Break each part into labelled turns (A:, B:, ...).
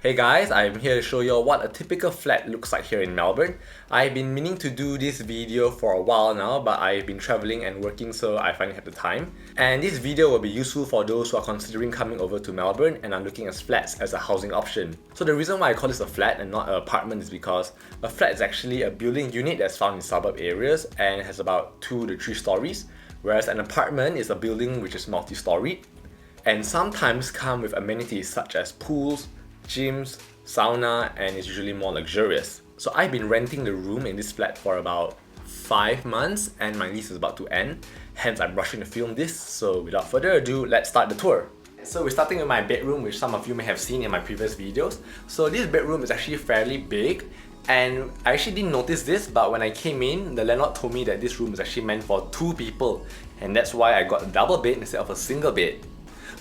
A: Hey guys, I'm here to show you all what a typical flat looks like here in Melbourne. I've been meaning to do this video for a while now, but I've been traveling and working, so I finally have the time. And this video will be useful for those who are considering coming over to Melbourne and are looking at flats as a housing option. So the reason why I call this a flat and not an apartment is because a flat is actually a building unit that's found in suburb areas and has about 2 to 3 stories, whereas an apartment is a building which is multi-storied and sometimes come with amenities such as pools, gyms, sauna, and is usually more luxurious. So I've been renting the room in this flat for about 5 months and my lease is about to end, hence I'm rushing to film this. So without further ado, let's start the tour. So we're starting with my bedroom, which some of you may have seen in my previous videos. So this bedroom is actually fairly big, and I actually didn't notice this, but when I came in, the landlord told me that this room is actually meant for 2 people, and that's why I got a double bed instead of a single bed.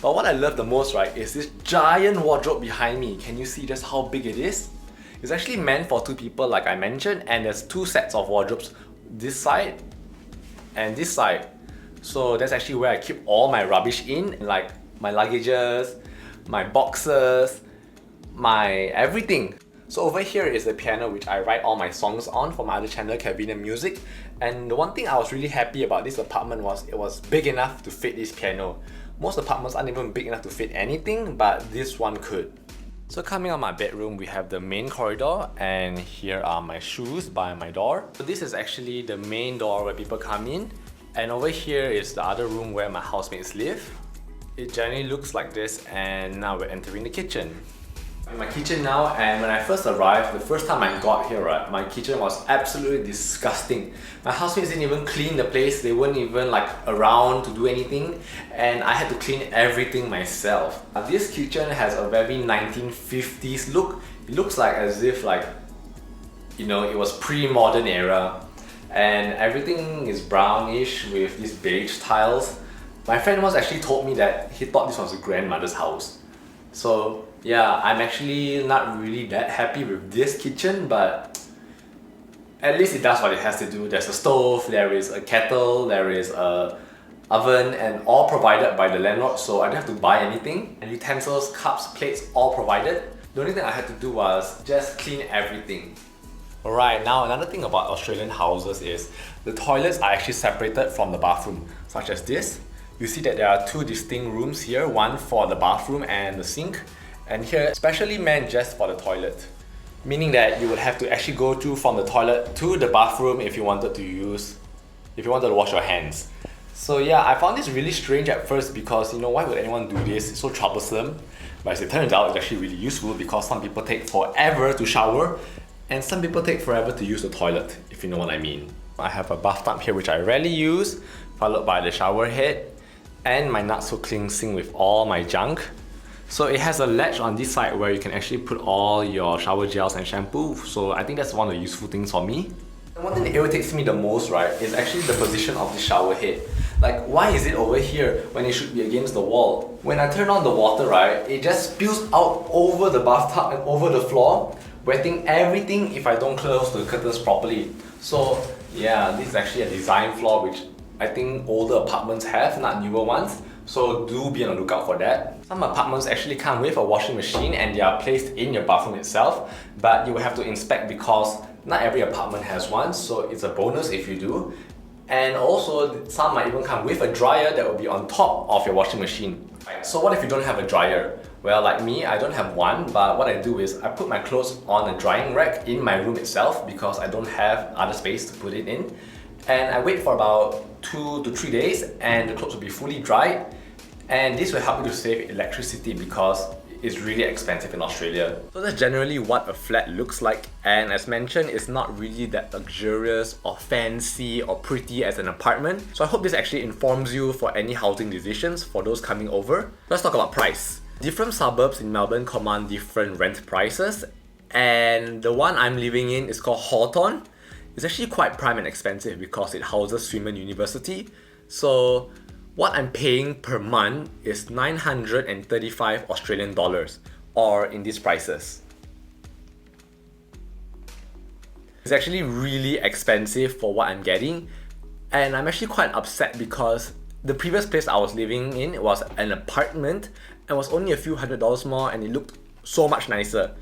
A: But what I love the most, right, is this giant wardrobe behind me. Can you see just how big it is? It's actually meant for 2 people like I mentioned, and there's 2 sets of wardrobes, this side and this side. So that's actually where I keep all my rubbish in, like my luggages, my boxes, my everything. So over here is the piano which I write all my songs on for my other channel, Kevin and Music. And the one thing I was really happy about this apartment was it was big enough to fit this piano. Most apartments aren't even big enough to fit anything, but this one could. So coming out my bedroom, we have the main corridor, and here are my shoes by my door. So this is actually the main door where people come in, and over here is the other room where my housemates live. It generally looks like this, and now we're entering the kitchen. I'm in my kitchen now, and when I first arrived, the first time I got here, right, my kitchen was absolutely disgusting. My housemates didn't even clean the place, they weren't even like around to do anything, and I had to clean everything myself. This kitchen has a very 1950s look. It looks like as if like, you know, it was pre-modern era, and everything is brownish with these beige tiles. My friend once actually told me that he thought this was a grandmother's house. So yeah, I'm actually not really that happy with this kitchen, but at least it does what it has to do. There's a stove, there is a kettle, there is a oven, and all provided by the landlord, so I don't have to buy anything. And utensils, cups, plates, all provided. The only thing I had to do was just clean everything. Alright, now another thing about Australian houses is the toilets are actually separated from the bathroom, such as this. You see that there are 2 distinct rooms here, one for the bathroom and the sink, and here specially meant just for the toilet. Meaning that you would have to actually go through from the toilet to the bathroom if you wanted to wash your hands. So yeah, I found this really strange at first because, you know, why would anyone do this? It's so troublesome. But as it turns out, it's actually really useful because some people take forever to shower and some people take forever to use the toilet, if you know what I mean. I have a bathtub here which I rarely use, followed by the shower head and my not so clean sink with all my junk. So it has a latch on this side where you can actually put all your shower gels and shampoo, so I think that's one of the useful things for me. And one thing that irritates me the most, right, is actually the position of the shower head. Like, why is it over here when it should be against the wall? When I turn on the water, right, it just spills out over the bathtub and over the floor, wetting everything if I don't close the curtains properly. So yeah, this is actually a design flaw which I think older apartments have, not newer ones. So do be on the lookout for that. Some apartments actually come with a washing machine and they are placed in your bathroom itself, but you will have to inspect because not every apartment has one, so it's a bonus if you do. And also, some might even come with a dryer that will be on top of your washing machine. So what if you don't have a dryer? Well, like me, I don't have one, but what I do is I put my clothes on a drying rack in my room itself because I don't have other space to put it in. And I wait for about 2 to 3 days and the clothes will be fully dried, and this will help you to save electricity because it's really expensive in Australia. So that's generally what a flat looks like, and as mentioned, it's not really that luxurious or fancy or pretty as an apartment. So I hope this actually informs you for any housing decisions for those coming over. Let's talk about price. Different suburbs in Melbourne command different rent prices, and the one I'm living in is called Hawthorn. It's actually quite prime and expensive because it houses Swinburne University. So what I'm paying per month is 935 Australian dollars, or in these prices. It's actually really expensive for what I'm getting, and I'm actually quite upset because the previous place I was living in was an apartment and was only a few $100s more, and it looked so much nicer.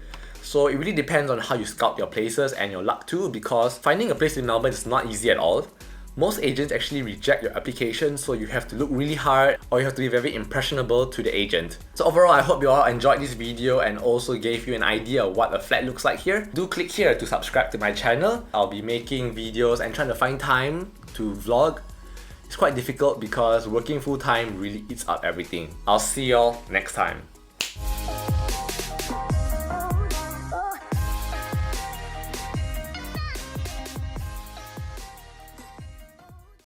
A: So it really depends on how you scout your places and your luck too, because finding a place in Melbourne is not easy at all. Most agents actually reject your application, so you have to look really hard or you have to be very impressionable to the agent. So overall, I hope you all enjoyed this video and also gave you an idea of what a flat looks like here. Do click here to subscribe to my channel. I'll be making videos and trying to find time to vlog. It's quite difficult because working full time really eats up everything. I'll see y'all next time.